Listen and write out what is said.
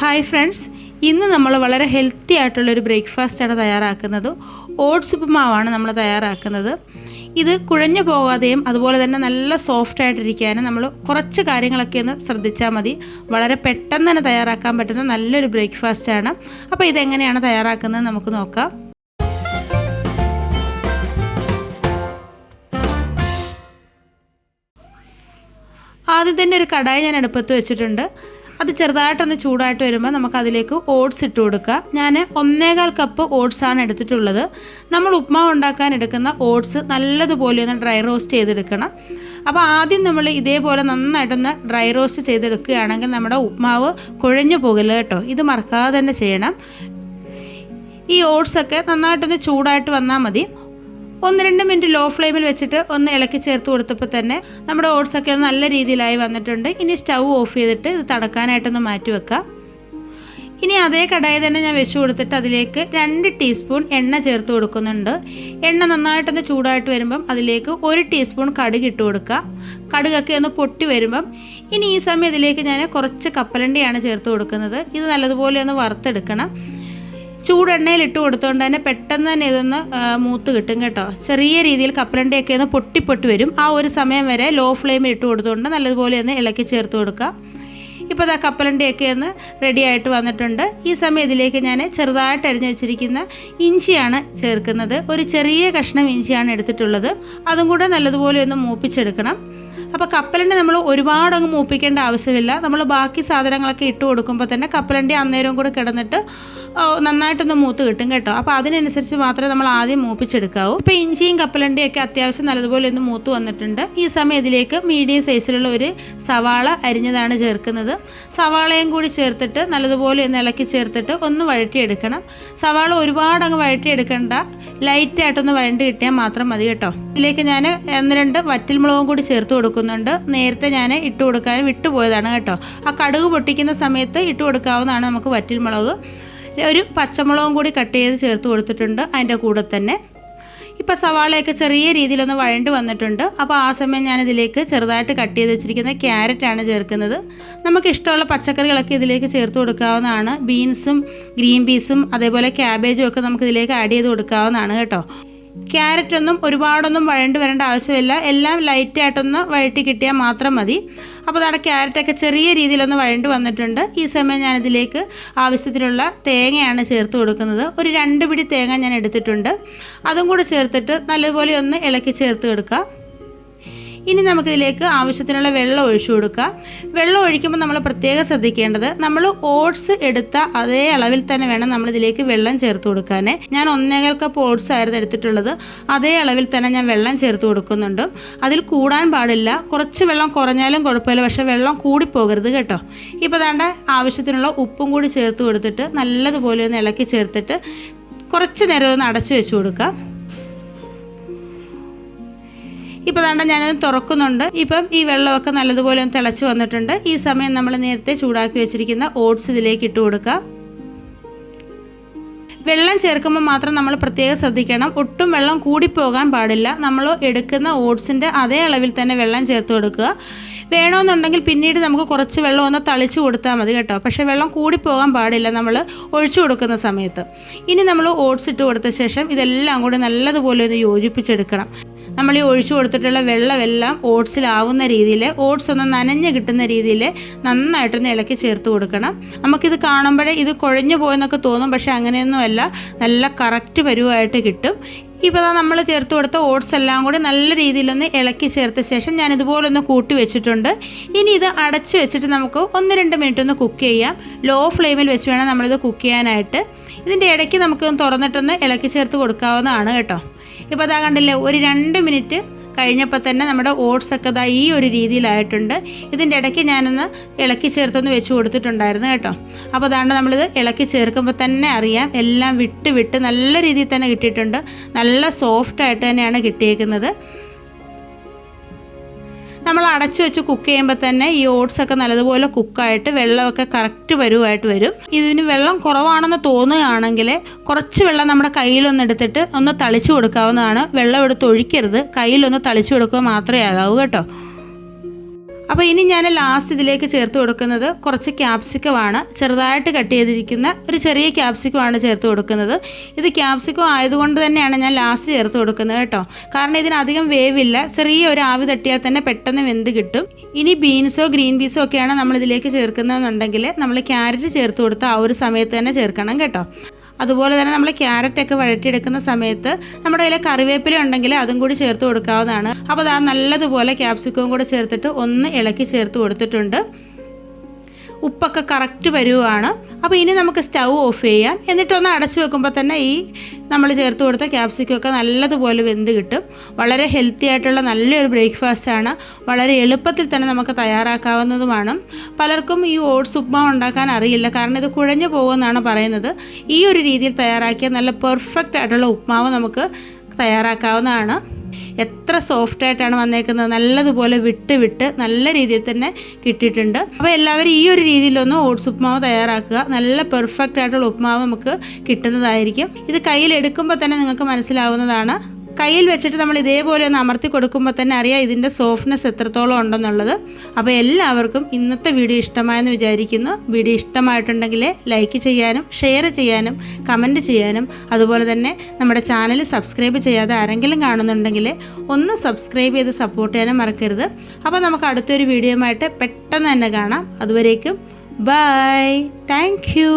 Hi friends, ഇന്ന് നമ്മൾ വളരെ ഹെൽത്തി ആയിട്ടുള്ളൊരു ബ്രേക്ക്ഫാസ്റ്റാണ് തയ്യാറാക്കുന്നത്. ഓട്സ് ഉപ്പുമാവാണ് നമ്മൾ തയ്യാറാക്കുന്നത്. ഇത് കുഴഞ്ഞു പോകാതെയും അതുപോലെ തന്നെ നല്ല സോഫ്റ്റ് ആയിട്ടിരിക്കാനും നമ്മൾ കുറച്ച് കാര്യങ്ങളൊക്കെ ഒന്ന് ശ്രദ്ധിച്ചാൽ മതി. വളരെ പെട്ടെന്ന് തന്നെ തയ്യാറാക്കാൻ പറ്റുന്ന നല്ലൊരു ബ്രേക്ക്ഫാസ്റ്റാണ്. അപ്പോൾ ഇതെങ്ങനെയാണ് തയ്യാറാക്കുന്നത് നമുക്ക് നോക്കാം. ആദ്യം തന്നെ ഒരു കടായി ഞാൻ അടുപ്പത്ത് വെച്ചിട്ടുണ്ട്. അത് ചെറുതായിട്ടൊന്ന് ചൂടായിട്ട് വരുമ്പോൾ നമുക്കതിലേക്ക് ഓട്സ് ഇട്ട് കൊടുക്കാം. ഞാൻ 1.25 കപ്പ് ഓട്സാണ് എടുത്തിട്ടുള്ളത്. നമ്മൾ ഉപ്മാവ് ഉണ്ടാക്കാൻ എടുക്കുന്ന ഓട്സ് നല്ലതുപോലെ ഒന്ന് ഡ്രൈ റോസ്റ്റ് ചെയ്തെടുക്കണം. അപ്പോൾ ആദ്യം നമ്മൾ ഇതേപോലെ നന്നായിട്ടൊന്ന് ഡ്രൈ റോസ്റ്റ് ചെയ്തെടുക്കുകയാണെങ്കിൽ നമ്മുടെ ഉപ്മാവ് കുഴഞ്ഞു പോകില്ല കേട്ടോ. ഇത് മറക്കാതെ തന്നെ ചെയ്യണം. ഈ ഓട്സൊക്കെ നന്നായിട്ടൊന്ന് ചൂടായിട്ട് വന്നാൽ മതി. 1-2 മിനിറ്റ് ലോ ഫ്ലെയിമിൽ വെച്ചിട്ട് ഒന്ന് ഇളക്കി ചേർത്ത് കൊടുത്തപ്പോൾ തന്നെ നമ്മുടെ ഓട്സൊക്കെ ഒന്ന് നല്ല രീതിയിലായി വന്നിട്ടുണ്ട്. ഇനി സ്റ്റൗ ഓഫ് ചെയ്തിട്ട് ഇത് തണുക്കാനായിട്ടൊന്ന് മാറ്റി വെക്കാം. ഇനി അതേ കടായി തന്നെ ഞാൻ വെച്ച് കൊടുത്തിട്ട് അതിലേക്ക് 2 ടീസ്പൂൺ എണ്ണ ചേർത്ത് കൊടുക്കുന്നുണ്ട്. എണ്ണ നന്നായിട്ടൊന്ന് ചൂടായിട്ട് വരുമ്പം അതിലേക്ക് 1 ടീസ്പൂൺ കടുക് ഇട്ട് കൊടുക്കുക. കടുകൊക്കെ ഒന്ന് പൊട്ടി വരുമ്പം ഇനി ഈ സമയം ഇതിലേക്ക് ഞാൻ കുറച്ച് കപ്പലണ്ടിയാണ് ചേർത്ത് കൊടുക്കുന്നത്. ഇത് നല്ലതുപോലെ ഒന്ന് വറുത്തെടുക്കണം. ചൂടെണ്ണയിൽ ഇട്ട് കൊടുത്തുകൊണ്ട് തന്നെ പെട്ടെന്ന് തന്നെ ഇതൊന്ന് മൂത്ത് കിട്ടും കേട്ടോ. ചെറിയ രീതിയിൽ കപ്പലണ്ടിയൊക്കെ ഒന്ന് പൊട്ടി വരും. ആ ഒരു സമയം വരെ ലോ ഫ്ലെയിമിൽ ഇട്ട് കൊടുത്തുകൊണ്ട് നല്ലതുപോലെ ഒന്ന് ഇളക്കി ചേർത്ത് കൊടുക്കുക. ഇപ്പോൾ ഇതാ കപ്പലണ്ടിയൊക്കെ ഒന്ന് റെഡി ആയിട്ട് വന്നിട്ടുണ്ട്. ഈ സമയം ഇതിലേക്ക് ഞാൻ ചെറുതായിട്ട് അരിഞ്ഞു വെച്ചിരിക്കുന്ന ഇഞ്ചിയാണ് ചേർക്കുന്നത്. ഒരു ചെറിയ കഷ്ണം ഇഞ്ചിയാണ് എടുത്തിട്ടുള്ളത്. അതും കൂടെ നല്ലതുപോലെ ഒന്ന് മൂപ്പിച്ചെടുക്കണം. അപ്പോൾ കപ്പലണ്ടി നമ്മൾ ഒരുപാടങ്ങ് മൂപ്പിക്കേണ്ട ആവശ്യമില്ല. നമ്മൾ ബാക്കി സാധനങ്ങളൊക്കെ ഇട്ട് കൊടുക്കുമ്പോൾ തന്നെ കപ്പലണ്ടി അന്നേരം കൂടെ കിടന്നിട്ട് നന്നായിട്ടൊന്ന് മൂത്ത് കിട്ടും കേട്ടോ. അപ്പോൾ അതിനനുസരിച്ച് മാത്രമേ നമ്മൾ ആദ്യം മൂപ്പിച്ചെടുക്കാവൂ. ഇപ്പോൾ ഇഞ്ചിയും കപ്പലണ്ടിയൊക്കെ അത്യാവശ്യം നല്ലതുപോലെ ഒന്ന് മൂത്ത് വന്നിട്ടുണ്ട്. ഈ സമയം ഇതിലേക്ക് മീഡിയം സൈസിലുള്ള ഒരു സവാള അരിഞ്ഞതാണ് ചേർക്കുന്നത്. സവാളയും കൂടി ചേർത്തിട്ട് നല്ലതുപോലെ ഒന്ന് ഇളക്കി ചേർത്തിട്ട് ഒന്ന് വഴറ്റിയെടുക്കണം. സവാള ഒരുപാടങ്ങ് വഴറ്റിയെടുക്കേണ്ട, ലൈറ്റായിട്ടൊന്ന് വഴണ്ടി കിട്ടിയാൽ മാത്രം മതി കേട്ടോ. ഇതിലേക്ക് ഞാൻ 1-2 വറ്റൽമുളകും കൂടി ചേർത്ത് കൊടുക്കുന്നുണ്ട്. നേരത്തെ ഞാൻ ഇട്ട് കൊടുക്കാൻ വിട്ടുപോയതാണ് കേട്ടോ. ആ കടുക് പൊട്ടിക്കുന്ന സമയത്ത് ഇട്ട് കൊടുക്കാവുന്നതാണ് നമുക്ക് വറ്റൽമുളക്. ഒരു പച്ചമുളകും കൂടി കട്ട് ചെയ്ത് ചേർത്ത് കൊടുത്തിട്ടുണ്ട് അതിൻ്റെ കൂടെ തന്നെ. ഇപ്പോൾ സവാളയൊക്കെ ചെറിയ രീതിയിലൊന്ന് വഴണ്ട് വന്നിട്ടുണ്ട്. അപ്പോൾ ആ സമയം ഞാനിതിലേക്ക് ചെറുതായിട്ട് കട്ട് ചെയ്ത് വെച്ചിരിക്കുന്ന ക്യാരറ്റാണ് ചേർക്കുന്നത്. നമുക്ക് ഇഷ്ടമുള്ള പച്ചക്കറികളൊക്കെ ഇതിലേക്ക് ചേർത്ത് കൊടുക്കാവുന്നതാണ്. ബീൻസും ഗ്രീൻ പീസും അതേപോലെ ക്യാബേജും ഒക്കെ നമുക്കിതിലേക്ക് ആഡ് ചെയ്ത് കൊടുക്കാവുന്നതാണ് കേട്ടോ. ക്യാരറ്റൊന്നും ഒരുപാടൊന്നും വഴണ്ട് വരേണ്ട ആവശ്യമില്ല. എല്ലാം ലൈറ്റായിട്ടൊന്ന് വഴറ്റി കിട്ടിയാൽ മാത്രം മതി. അപ്പോൾ നമ്മുടെ ക്യാരറ്റൊക്കെ ചെറിയ രീതിയിലൊന്ന് വഴണ്ട് വന്നിട്ടുണ്ട്. ഈ സമയം ഞാനിതിലേക്ക് ആവശ്യത്തിനുള്ള തേങ്ങയാണ് ചേർത്ത് കൊടുക്കുന്നത്. ഒരു 2 പിടി തേങ്ങ ഞാൻ എടുത്തിട്ടുണ്ട്. അതും കൂടെ ചേർത്തിട്ട് നല്ലപോലെ ഒന്ന് ഇളക്കി ചേർത്ത് കൊടുക്കുക. ഇനി നമുക്കിതിലേക്ക് ആവശ്യത്തിനുള്ള വെള്ളം ഒഴിച്ചു കൊടുക്കാം. വെള്ളം ഒഴിക്കുമ്പോൾ നമ്മൾ പ്രത്യേകം ശ്രദ്ധിക്കേണ്ടത്, നമ്മൾ ഓട്സ് എടുത്ത അതേ അളവിൽ തന്നെ വേണം നമ്മളിതിലേക്ക് വെള്ളം ചേർത്ത് കൊടുക്കാൻ. ഞാൻ 1.25 കപ്പ് ഓട്സ് ആയിരുന്നു എടുത്തിട്ടുള്ളത്. അതേ അളവിൽ തന്നെ ഞാൻ വെള്ളം ചേർത്ത് കൊടുക്കുന്നുണ്ട്. അതിൽ കൂടാൻ പാടില്ല. കുറച്ച് വെള്ളം കുറഞ്ഞാലും കുഴപ്പമില്ല, പക്ഷേ വെള്ളം കൂടിപ്പോകരുത് കേട്ടോ. ഇപ്പോൾ ദാണ്ട ആവശ്യത്തിനുള്ള ഉപ്പും കൂടി ചേർത്ത് കൊടുത്തിട്ട് നല്ലതുപോലെ ഒന്ന് ഇളക്കി ചേർത്തിട്ട് കുറച്ച് നേരം ഒന്ന് അടച്ചു വെച്ച് കൊടുക്കാം. ഇപ്പോൾ ദാണ്ട ഞാനത് തുറക്കുന്നുണ്ട്. ഇപ്പം ഈ വെള്ളമൊക്കെ നല്ലതുപോലെ ഒന്ന് തിളച്ച് വന്നിട്ടുണ്ട്. ഈ സമയം നമ്മൾ നേരത്തെ ചൂടാക്കി വെച്ചിരിക്കുന്ന ഓട്സ് ഇതിലേക്ക് ഇട്ട് കൊടുക്കുക. വെള്ളം ചേർക്കുമ്പോൾ മാത്രം നമ്മൾ പ്രത്യേകം ശ്രദ്ധിക്കണം. ഒട്ടും വെള്ളം കൂടിപ്പോകാൻ പാടില്ല. നമ്മൾ എടുക്കുന്ന ഓട്സിൻ്റെ അതേ അളവിൽ തന്നെ വെള്ളം ചേർത്ത് കൊടുക്കുക. വേണമെന്നുണ്ടെങ്കിൽ പിന്നീട് നമുക്ക് കുറച്ച് വെള്ളം ഒന്ന് തളിച്ച് കൊടുത്താൽ മതി കേട്ടോ. പക്ഷേ വെള്ളം കൂടിപ്പോകാൻ പാടില്ല നമ്മൾ ഒഴിച്ചു കൊടുക്കുന്ന സമയത്ത്. ഇനി നമ്മൾ ഓട്സ് ഇട്ട് കൊടുത്ത ശേഷം ഇതെല്ലാം കൂടി നല്ലതുപോലെ ഒന്ന് യോജിപ്പിച്ചെടുക്കണം. നമ്മൾ ഈ ഒഴിച്ചു കൊടുത്തിട്ടുള്ള വെള്ളമെല്ലാം ഓട്സിലാവുന്ന രീതിയിൽ, ഓട്സ് ഒന്ന് നനഞ്ഞ് കിട്ടുന്ന രീതിയിൽ നന്നായിട്ടൊന്ന് ഇളക്കി ചേർത്ത് കൊടുക്കണം. നമുക്കിത് കാണുമ്പോഴേ ഇത് കുഴഞ്ഞു പോയെന്നൊക്കെ തോന്നും, പക്ഷേ അങ്ങനെയൊന്നുമല്ല. നല്ല കറക്റ്റ് പരുവായിട്ട് കിട്ടും. ഇപ്പോൾ നമ്മൾ ചേർത്ത് കൊടുത്ത ഓട്സ് എല്ലാം കൂടി നല്ല രീതിയിലൊന്ന് ഇളക്കി ചേർത്ത ശേഷം ഞാൻ ഇതുപോലൊന്ന് കൂട്ടി വെച്ചിട്ടുണ്ട്. ഇനി ഇത് അടച്ച് വെച്ചിട്ട് നമുക്ക് 1-2 മിനിറ്റ് ഒന്ന് കുക്ക് ചെയ്യാം. ലോ ഫ്ലെയിമിൽ വെച്ച് വേണം നമ്മളിത് കുക്ക് ചെയ്യാനായിട്ട്. ഇതിൻ്റെ ഇടയ്ക്ക് നമുക്കൊന്ന് തുറന്നിട്ടൊന്ന് ഇളക്കി ചേർത്ത് കൊടുക്കാവുന്നതാണ് കേട്ടോ. ഇപ്പോൾ അതാ കണ്ടില്ലേ, ഒരു 2 മിനിറ്റ് കഴിഞ്ഞപ്പോൾ തന്നെ നമ്മുടെ ഓട്സൊക്കെ ഇതാ ഈ ഒരു രീതിയിലായിട്ടുണ്ട്. ഇതിൻ്റെ ഇടയ്ക്ക് ഞാനൊന്ന് ഇളക്കി ചേർത്തൊന്ന് വെച്ച് കൊടുത്തിട്ടുണ്ടായിരുന്നു കേട്ടോ. അപ്പോൾ അതാണ്ട് നമ്മളിത് ഇളക്കി ചേർക്കുമ്പോൾ തന്നെ അറിയാം എല്ലാം വിട്ട് നല്ല രീതിയിൽ തന്നെ കിട്ടിയിട്ടുണ്ട്. നല്ല സോഫ്റ്റായിട്ട് തന്നെയാണ് കിട്ടിയേക്കുന്നത്. നമ്മൾ അടച്ചു വെച്ച് കുക്ക് ചെയ്യുമ്പോൾ തന്നെ ഈ ഓട്സൊക്കെ നല്ലതുപോലെ കുക്കായിട്ട് വെള്ളമൊക്കെ കറക്റ്റ് പരുവായിട്ട് വരും. ഇതിന് വെള്ളം കുറവാണെന്ന് തോന്നുകയാണെങ്കിൽ കുറച്ച് വെള്ളം നമ്മുടെ കയ്യിലൊന്ന് എടുത്തിട്ട് ഒന്ന് തളിച്ചു കൊടുക്കാവുന്നതാണ്. വെള്ളം എടുത്ത് ഒഴിക്കരുത്, കയ്യിലൊന്ന് തളിച്ചു കൊടുക്കുക മാത്രമേ ആകാവൂ കേട്ടോ. അപ്പോൾ ഇനി ഞാൻ ലാസ്റ്റ് ഇതിലേക്ക് ചേർത്ത് കൊടുക്കുന്നത് കുറച്ച് ക്യാപ്സിക്കമാണ്. ചെറുതായിട്ട് കട്ട് ചെയ്തിരിക്കുന്ന ഒരു ചെറിയ ക്യാപ്സിക്കമാണ് ചേർത്ത് കൊടുക്കുന്നത്. ഇത് ക്യാപ്സിക്കം ആയതുകൊണ്ട് തന്നെയാണ് ഞാൻ ലാസ്റ്റ് ചേർത്ത് കൊടുക്കുന്നത് കേട്ടോ. കാരണം ഇതിനധികം വേവില്ല, ചെറിയ ഒരു ആവി തട്ടിയാൽ തന്നെ പെട്ടെന്ന് വെന്ത് കിട്ടും. ഇനി ബീൻസോ ഗ്രീൻ പീസോ ഒക്കെയാണ് നമ്മളിതിലേക്ക് ചേർക്കുന്നതെന്നുണ്ടെങ്കിൽ നമ്മൾ ക്യാരറ്റ് ചേർത്ത് കൊടുത്ത് ആ ഒരു സമയത്ത് തന്നെ ചേർക്കണം കേട്ടോ. അതുപോലെ തന്നെ നമ്മൾ ക്യാരറ്റൊക്കെ വഴറ്റിയെടുക്കുന്ന സമയത്ത് നമ്മുടെ കയ്യിൽ കറിവേപ്പില ഉണ്ടെങ്കിൽ അതും കൂടി ചേർത്ത് കൊടുക്കാവുന്നതാണ്. അപ്പോൾ അത് നല്ലതുപോലെ ക്യാപ്സിക്കവും കൂടെ ചേർത്തിട്ട് ഒന്ന് ഇളക്കി ചേർത്ത് കൊടുത്തിട്ടുണ്ട്. ഉപ്പൊക്കെ കറക്റ്റ് വരുവാണ്. അപ്പോൾ ഇനി നമുക്ക് സ്റ്റൗ ഓഫ് ചെയ്യാം. എന്നിട്ടൊന്ന് അടച്ചു വെക്കുമ്പോൾ തന്നെ ഈ നമ്മൾ ചേർത്ത് കൊടുത്ത ക്യാപ്സിക്കമൊക്കെ നല്ലതുപോലെ വെന്ത് കിട്ടും. വളരെ ഹെൽത്തി ആയിട്ടുള്ള നല്ലൊരു ബ്രേക്ക്ഫാസ്റ്റാണ്. വളരെ എളുപ്പത്തിൽ തന്നെ നമുക്ക് തയ്യാറാക്കാവുന്നതുമാണ്. പലർക്കും ഈ ഓട്സ് ഉപ്മാവ് ഉണ്ടാക്കാൻ അറിയില്ല, കാരണം ഇത് കുഴഞ്ഞു പോകുമെന്നാണ് പറയുന്നത്. ഈ ഒരു രീതിയിൽ തയ്യാറാക്കിയ നല്ല പെർഫെക്റ്റ് ആയിട്ടുള്ള ഉപ്മാവ് നമുക്ക് തയ്യാറാക്കാവുന്നതാണ്. എത്ര സോഫ്റ്റായിട്ടാണ് വന്നേക്കുന്നത്, നല്ലതുപോലെ വിട്ട് നല്ല രീതിയിൽ തന്നെ കിട്ടിയിട്ടുണ്ട്. അപ്പോൾ എല്ലാവരും ഈ ഒരു രീതിയിലൊന്ന് ഓട്സ് ഉപ്മാവ് തയ്യാറാക്കുക. നല്ല പെർഫെക്റ്റ് ആയിട്ടുള്ള ഉപ്മാവ് നമുക്ക് കിട്ടുന്നതായിരിക്കും. ഇത് കയ്യിലെടുക്കുമ്പോൾ തന്നെ നിങ്ങൾക്ക് മനസ്സിലാവുന്നതാണ്. കയ്യിൽ വെച്ചിട്ട് നമ്മൾ ഇതേപോലെ ഒന്ന് അമർത്തി കൊടുക്കുമ്പോൾ തന്നെ അറിയാം ഇതിൻ്റെ സോഫ്റ്റ്നെസ് എത്രത്തോളം ഉണ്ടെന്നുള്ളത്. അപ്പോൾ എല്ലാവർക്കും ഇന്നത്തെ വീഡിയോ ഇഷ്ടമായെന്ന് വിചാരിക്കുന്നു. വീഡിയോ ഇഷ്ടമായിട്ടുണ്ടെങ്കിൽ ലൈക്ക് ചെയ്യാനും ഷെയർ ചെയ്യാനും കമൻറ്റ് ചെയ്യാനും അതുപോലെ തന്നെ നമ്മുടെ ചാനൽ സബ്സ്ക്രൈബ് ചെയ്യാതെ ആരെങ്കിലും കാണുന്നുണ്ടെങ്കിൽ ഒന്ന് സബ്സ്ക്രൈബ് ചെയ്ത് സപ്പോർട്ട് ചെയ്യാനും മറക്കരുത്. അപ്പോൾ നമുക്ക് അടുത്തൊരു വീഡിയോയുമായിട്ട് പെട്ടെന്ന് തന്നെ കാണാം. അതുവരേക്കും ബൈ. Thank you.